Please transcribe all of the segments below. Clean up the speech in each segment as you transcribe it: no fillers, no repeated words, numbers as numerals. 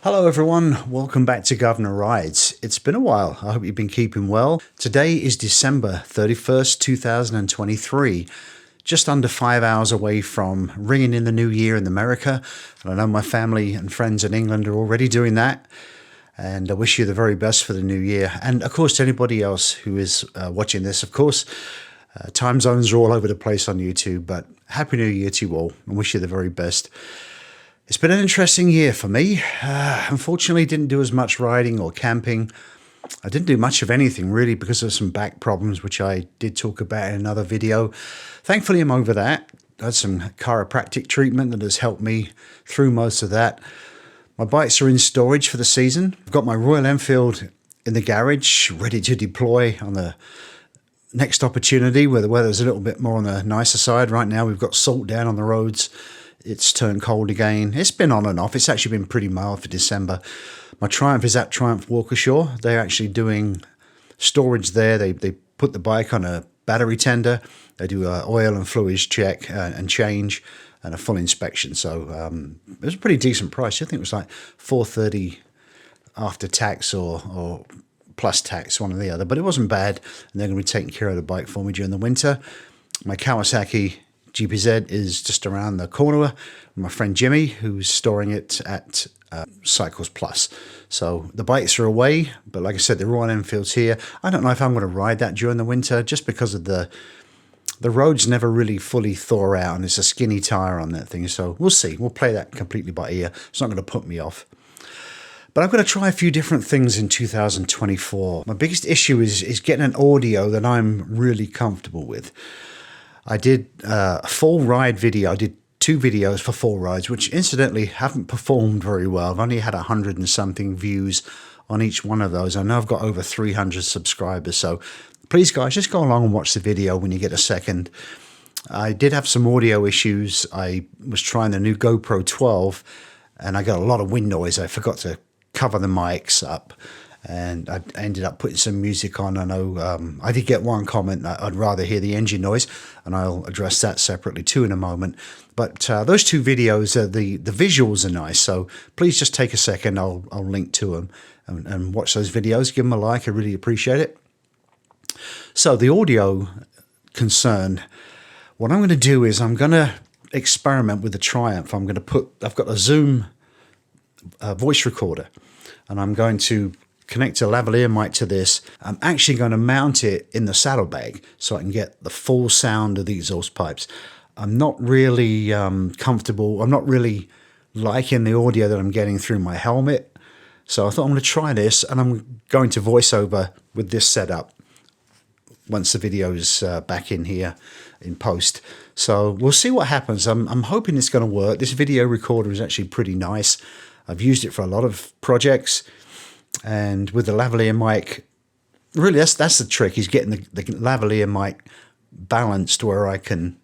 Hello everyone, welcome back to Governor Rides. It's been a while, I hope you've been keeping well. Today is December 31st, 2023, just under 5 hours away from ringing in the new year in America. And I know my family and friends in England are already doing that. And I wish you the very best for the new year. And of course, to anybody else who is watching this, of course, time zones are all over the place on YouTube, but Happy New Year to you all and wish you the very best. It's been an interesting year for me. Unfortunately, didn't do as much riding or camping. I didn't do much of anything really because of some back problems, which I did talk about in another video. Thankfully, I'm over that. I had some chiropractic treatment that has helped me through most of that. My bikes are in storage for the season. I've got my Royal Enfield in the garage, ready to deploy on the next opportunity where the weather's a little bit more on the nicer side. Right now, we've got salt down on the roads. It's turned cold again. It's been on and off. It's actually been pretty mild for December. My Triumph is at Triumph Walkinshaw. They're actually doing storage there. They put the bike on a battery tender. They do an oil and fluids check and change and a full inspection. So it was a pretty decent price. I think it was like $430 after tax or plus tax, one or the other. But it wasn't bad. And they're going to be taking care of the bike for me during the winter. My Kawasaki GPZ is just around the corner with my friend Jimmy, who's storing it at Cycles Plus. So the bikes are away, but like I said, the Royal Enfield's here. I don't know if I'm going to ride that during the winter just because of the roads never really fully thaw out and it's a skinny tire on that thing. So we'll see. We'll play that completely by ear. It's not going to put me off. But I'm going to try a few different things in 2024. My biggest issue is getting an audio that I'm really comfortable with. I did a full ride video. I did 2 videos for full rides, which incidentally haven't performed very well. I've only had 100 and something views on each one of those. I know I've got over 300 subscribers. So please, guys, just go along and watch the video when you get a second. I did have some audio issues. I was trying the new GoPro 12 and I got a lot of wind noise. I forgot to cover the mics up. And I ended up putting some music on. I know I did get one comment that I'd rather hear the engine noise, and I'll address that separately too in a moment. But those 2 videos, the visuals are nice, so please just take a second. I'll link to them and watch those videos. Give them a like. I really appreciate it. So the audio concern, what I'm going to do is I'm going to experiment with the Triumph. I've got a Zoom voice recorder, and I'm going to connect a lavalier mic to this. I'm actually going to mount it in the saddlebag so I can get the full sound of the exhaust pipes. I'm not really comfortable. I'm not really liking the audio that I'm getting through my helmet. So I thought I'm going to try this, and I'm going to voice over with this setup once the video's back in here in post. So we'll see what happens. I'm hoping it's going to work. This video recorder is actually pretty nice. I've used it for a lot of projects. And with the lavalier mic, really that's the trick, is getting the lavalier mic balanced where I can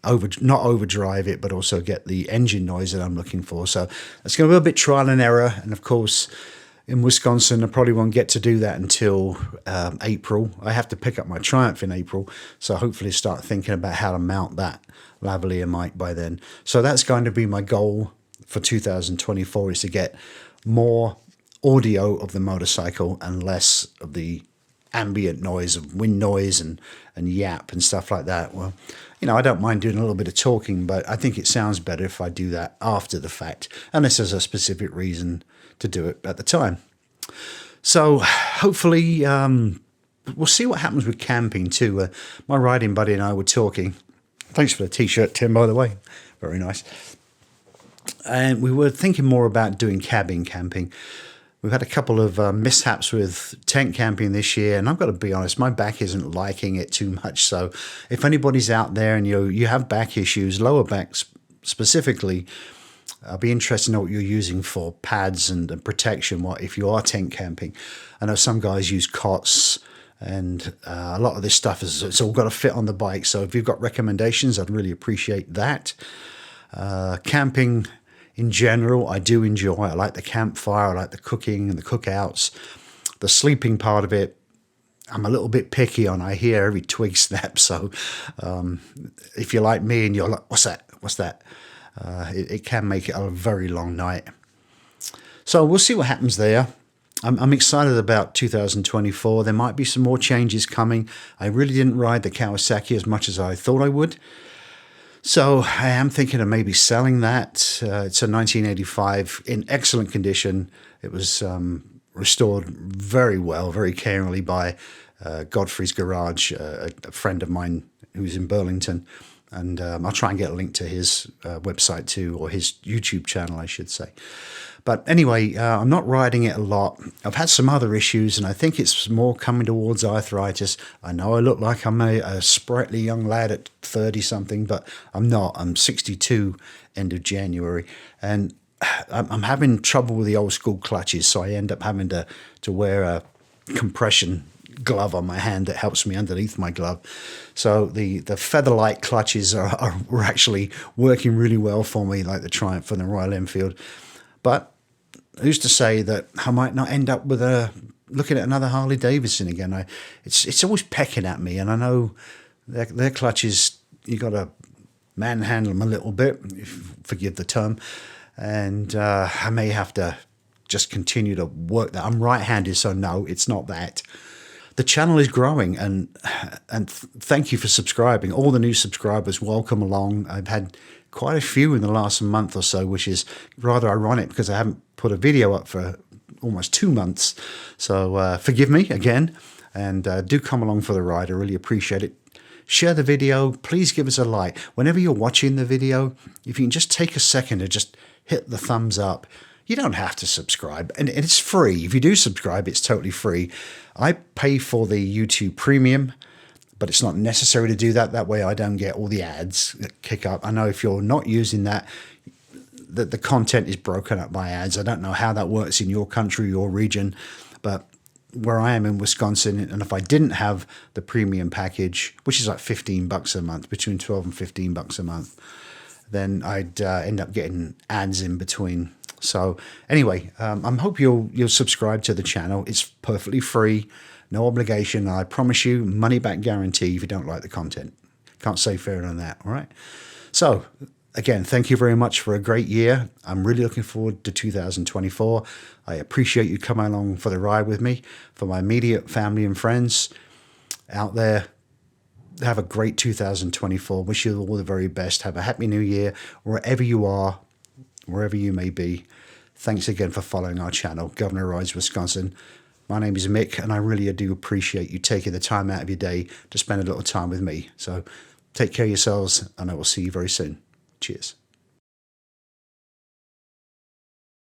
not overdrive it, but also get the engine noise that I'm looking for. So it's going to be a bit trial and error. And of course, in Wisconsin, I probably won't get to do that until April. I have to pick up my Triumph in April. So hopefully start thinking about how to mount that lavalier mic by then. So that's going to be my goal for 2024, is to get more audio of the motorcycle and less of the ambient noise of wind noise and yap and stuff like that. Well, I don't mind doing a little bit of talking, but I think it sounds better if I do that after the fact, unless there's a specific reason to do it at the time. So hopefully we'll see what happens with camping too. My riding buddy and I were talking. Thanks for the t-shirt, Tim, by the way. Very nice. And we were thinking more about doing cabin camping. We've had a couple of mishaps with tent camping this year, and I've got to be honest, my back isn't liking it too much. So if anybody's out there and you have back issues, lower backs specifically, I'll be interested to know what you're using for pads and protection if you are tent camping. I know some guys use cots, and a lot of this stuff it's all got to fit on the bike. So if you've got recommendations, I'd really appreciate that. Camping in general, I do enjoy. I like the campfire. I like the cooking and the cookouts. The sleeping part of it, I'm a little bit picky on. I hear every twig snap. So if you're like me and you're like, what's that? It can make it a very long night. So we'll see what happens there. I'm excited about 2024. There might be some more changes coming. I really didn't ride the Kawasaki as much as I thought I would. So I am thinking of maybe selling that. It's a 1985 in excellent condition. It was restored very well, very caringly by Godfrey's Garage, a friend of mine who's in Burlington. And I'll try and get a link to his website too, or his YouTube channel, I should say. But anyway, I'm not riding it a lot. I've had some other issues, and I think it's more coming towards arthritis. I know I look like I'm a sprightly young lad at 30-something, but I'm not. I'm 62 end of January, and I'm having trouble with the old school clutches, so I end up having to wear a compression glove on my hand that helps me underneath my glove. So the Featherlight clutches were actually working really well for me, like the Triumph and the Royal Enfield. But who's to say that I might not end up with looking at another Harley Davidson again? It's always pecking at me, and I know their clutches, you got to manhandle them a little bit, if you forgive the term, and I may have to just continue to work that. I'm right-handed, so no, it's not that. The channel is growing, and thank you for subscribing. All the new subscribers, welcome along. I've had quite a few in the last month or so, which is rather ironic because I haven't put a video up for almost 2 months. So forgive me again, and do come along for the ride. I really appreciate it. Share the video. Please give us a like. Whenever you're watching the video, if you can just take a second to just hit the thumbs up. You don't have to subscribe, and it's free. If you do subscribe, it's totally free. I pay for the YouTube Premium, but it's not necessary to do that. That way I don't get all the ads that kick up. I know if you're not using that, the content is broken up by ads. I don't know how that works in your country, your region, but where I am in Wisconsin, and if I didn't have the premium package, which is like $15 a month, between 12 and $15 a month, then I'd end up getting ads in between. So anyway, I hope you'll subscribe to the channel. It's perfectly free, no obligation. I promise you, money back guarantee if you don't like the content. Can't say fairer than that, all right? So again, thank you very much for a great year. I'm really looking forward to 2024. I appreciate you coming along for the ride with me. For my immediate family and friends out there, have a great 2024. Wish you all the very best. Have a happy new year wherever you are, wherever you may be. Thanks again for following our channel, Governor Rides Wisconsin. My name is Mick, and I really do appreciate you taking the time out of your day to spend a little time with me. So take care of yourselves, and I will see you very soon. Cheers.